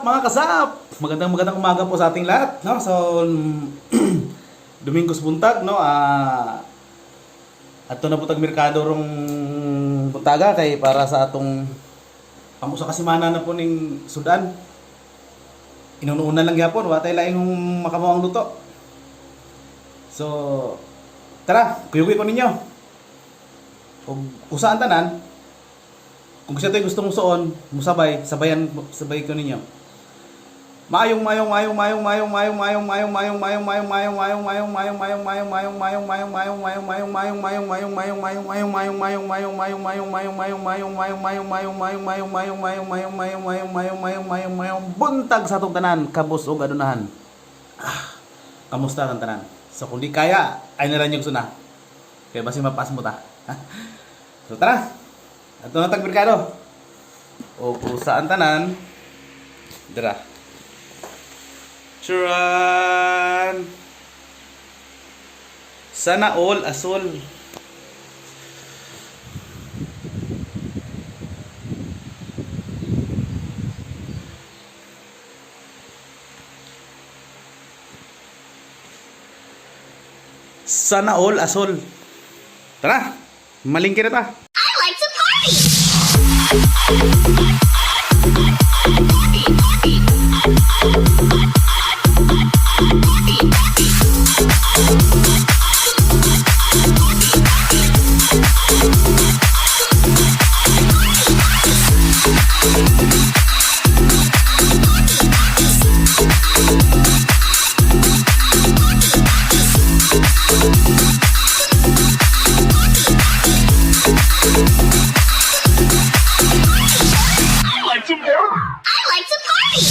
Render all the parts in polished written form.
mga kasap? Magandang umaga po sa ating lahat, no? So Domingos buntag, no? Ato na po tag merkado rong buntaga kay para sa atong pamusa kasimana na po ning Sudan. Inuuna lang gyapon, wa tay laing makamawang luto. So tara, kuyugi ko ninyo. Kung usaan tanan, kung siya tayo gusto mong suon, sabay ko ninyo. Mayong buntag sa atong tanan, kabus ug adunahan. Kamusta ang tanan? So kung di kaya, ay naran yung suna. Kaya basi mapas mo ta. So tara. Ato na tag merkado. O saan tanan? Dira. Churan. Sana all asol. Sana all asol. Tara. Malingki na ta. I like to party! I like to party! I like to party!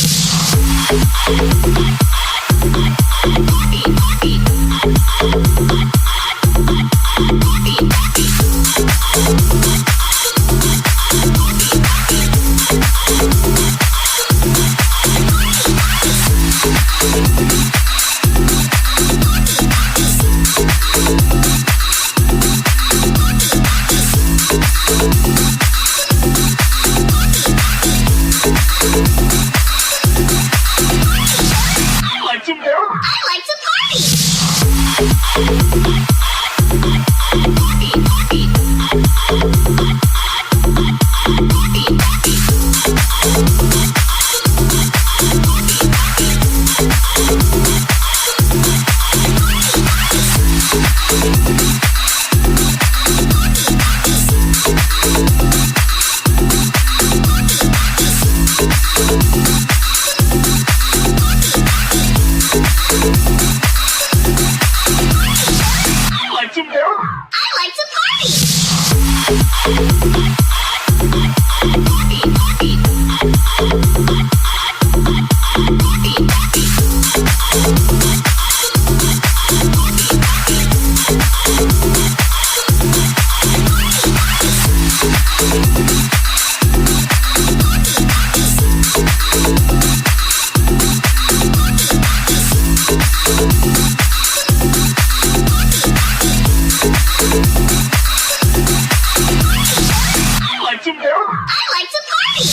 I like to party! I like to party!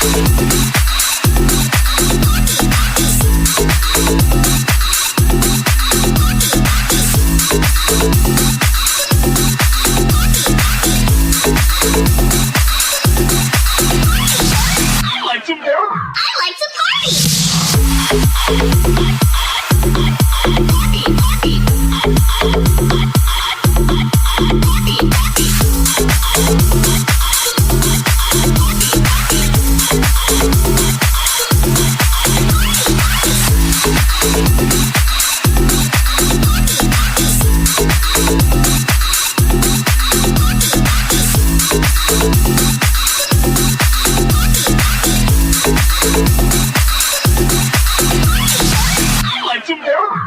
I like to party.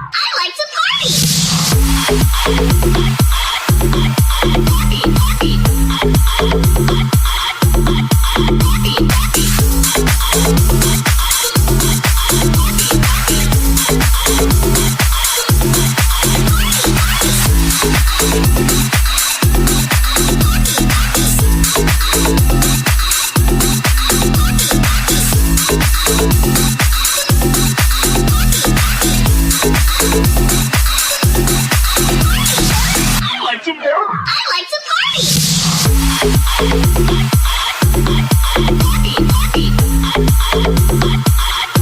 I like to party. I like to party. I like to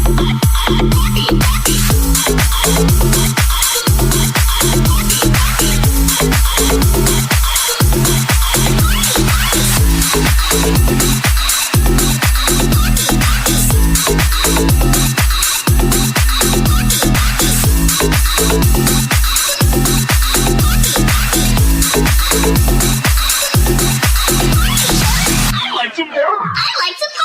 party. I like to party.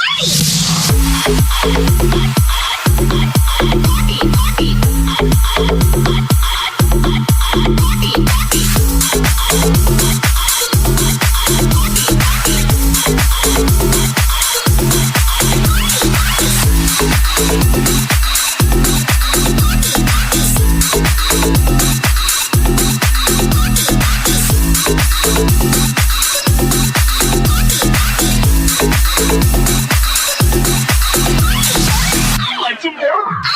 I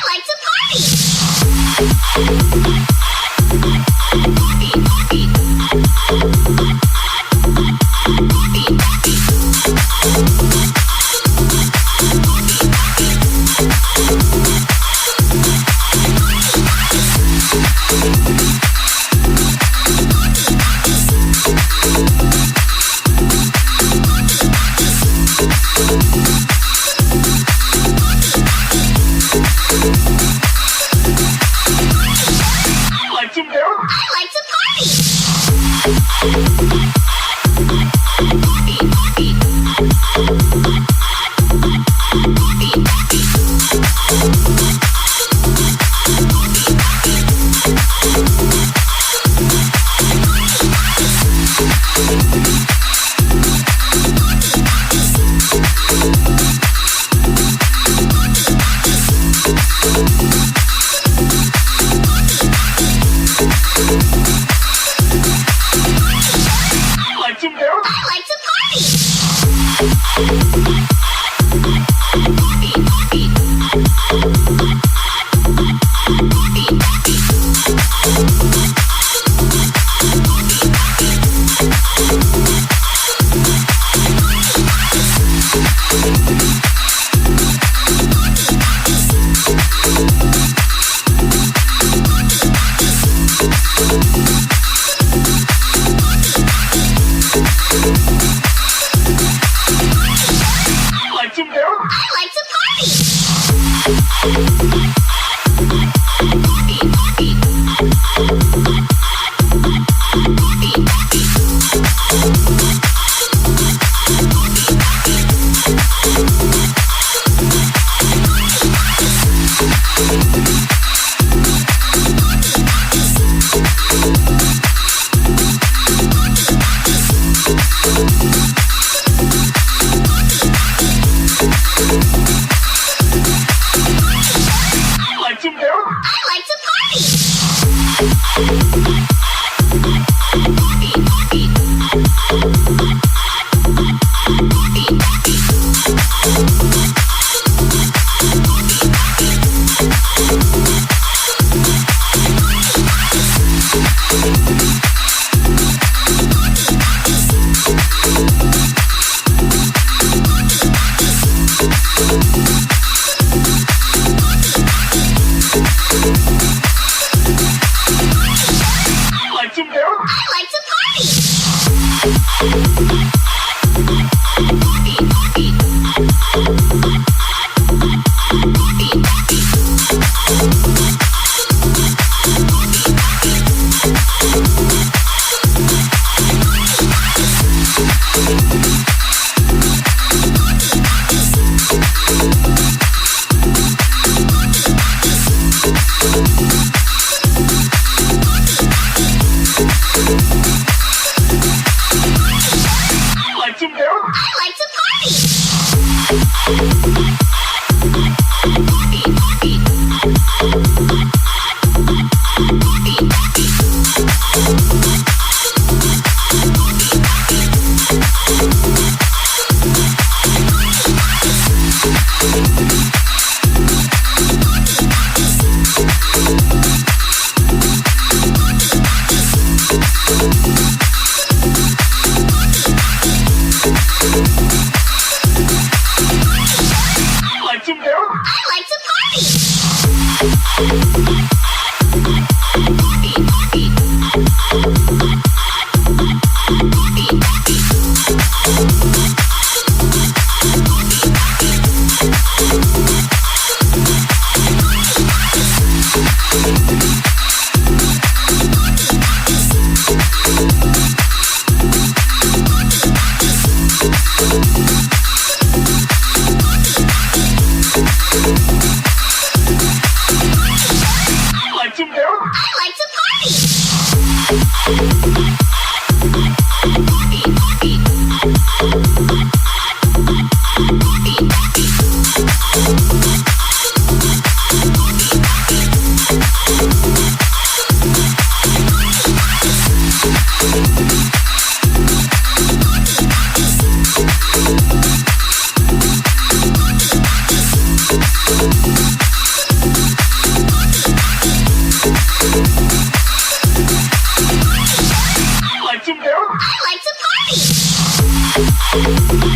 like to party. I like to party. I like to party. I like to party. I like to party. I like to party. I like to party. I like to party. I like to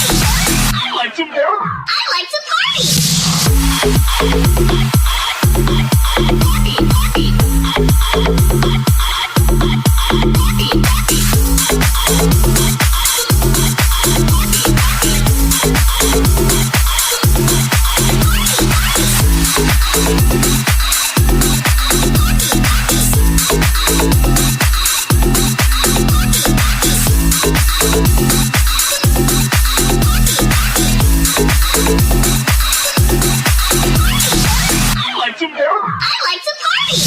party. I like to party. I like to party.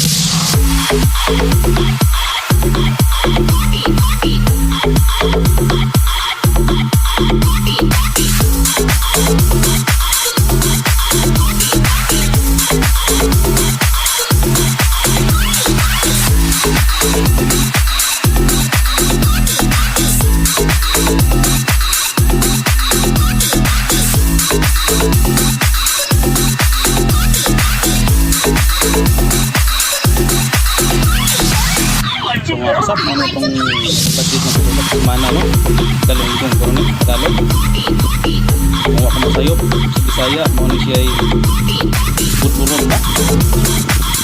So mga kasap, ano itong budget na tutulog sa mana, no? Galunggong, pero ni Tagalog. Mawa ka masayop, sa Bisaya, mo ni siya ay budburon ba?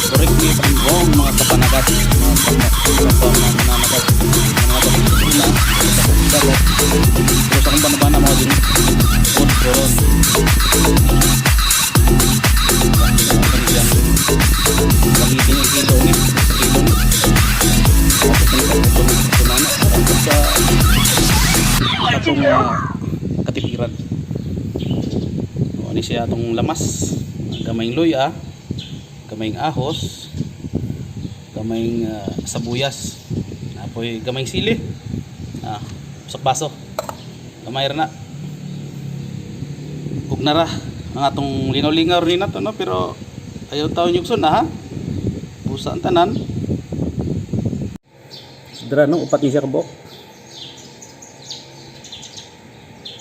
Correct me if I'm wrong, mga kapanagat, mga pamanagat, sila, pero sa kong banabana mo din, budburon. Magitin yung kilo ni, atong katipiran. O ni siya atong lamas, gamayng luya, gamayng ahos, gamayng sabuyas, apoy gamayng sili, usak baso, gamay ra na. Ug nara ang atong linaw-lingaw rin nato, no? Pero ayaw taon yung sun ha. Busa ang tanan. Sidra no, upat niya siya kabok.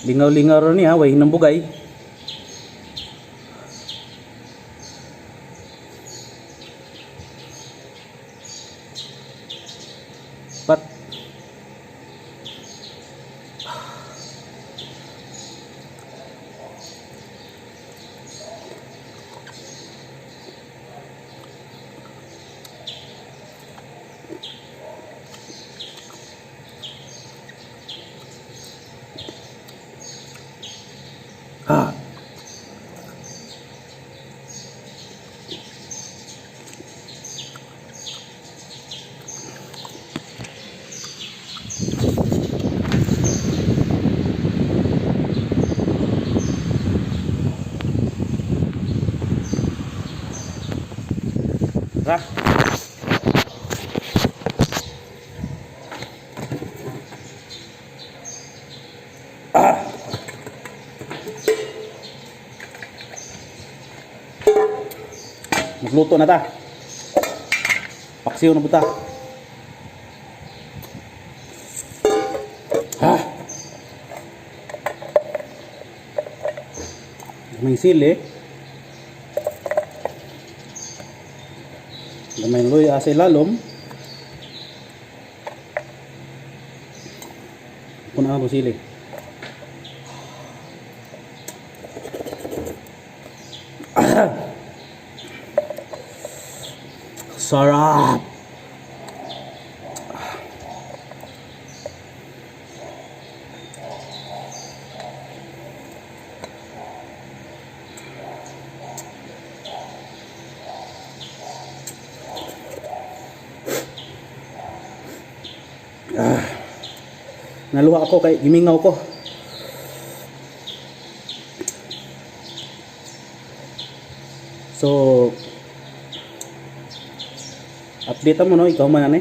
Lingaw-lingaw rin niya, way ng bugay. Pat. Ra. Magluto na ta. Paksiw na buta. May sili. Gamay luya sa ilalom. Puno ako sili. Sarap. Naluha ako kay gimingaw ko. So update mo no, ikaw man ani.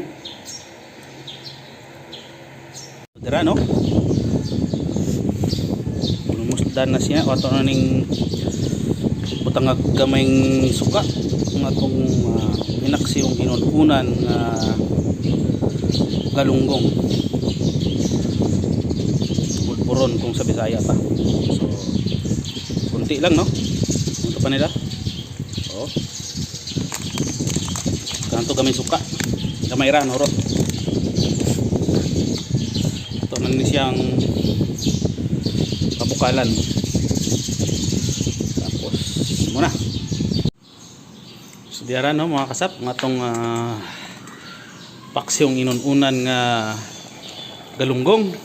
Dira no. Almost done na siya. Ato na ning butang gamayng suka ng atong pinaksi yung inununan nga galunggong. Budburon kung sa Bisaya pa. So kunti lang no. Punta pa nila. Oh. Kanto gamay suka. Gamay ra no ro. Ito na ni siyang pabukalan. Tapos muna. So diara no mga kasap, ng atong paksyong inununan nga galunggong.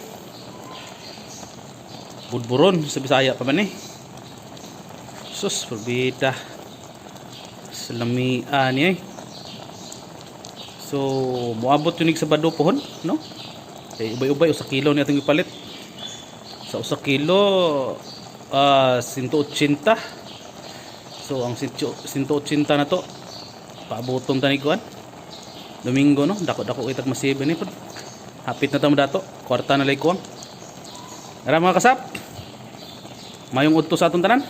Budburon sa Bisaya pa man eh. Sus, forbida. Salamian eh. So, muabot yun sa bado pohon, no? Kaya ubay-ubay, usa kilo ni atong ipalit. Sa usa kilo, 180. So, ang 180 na to, paaboton tanig kuan. Domingo, no? Dako-dako itag masibe ni po. Hapit na tamo dato. Kwarta na lay kuwang. Ara mga kasap, mayong udto sa atong tanan.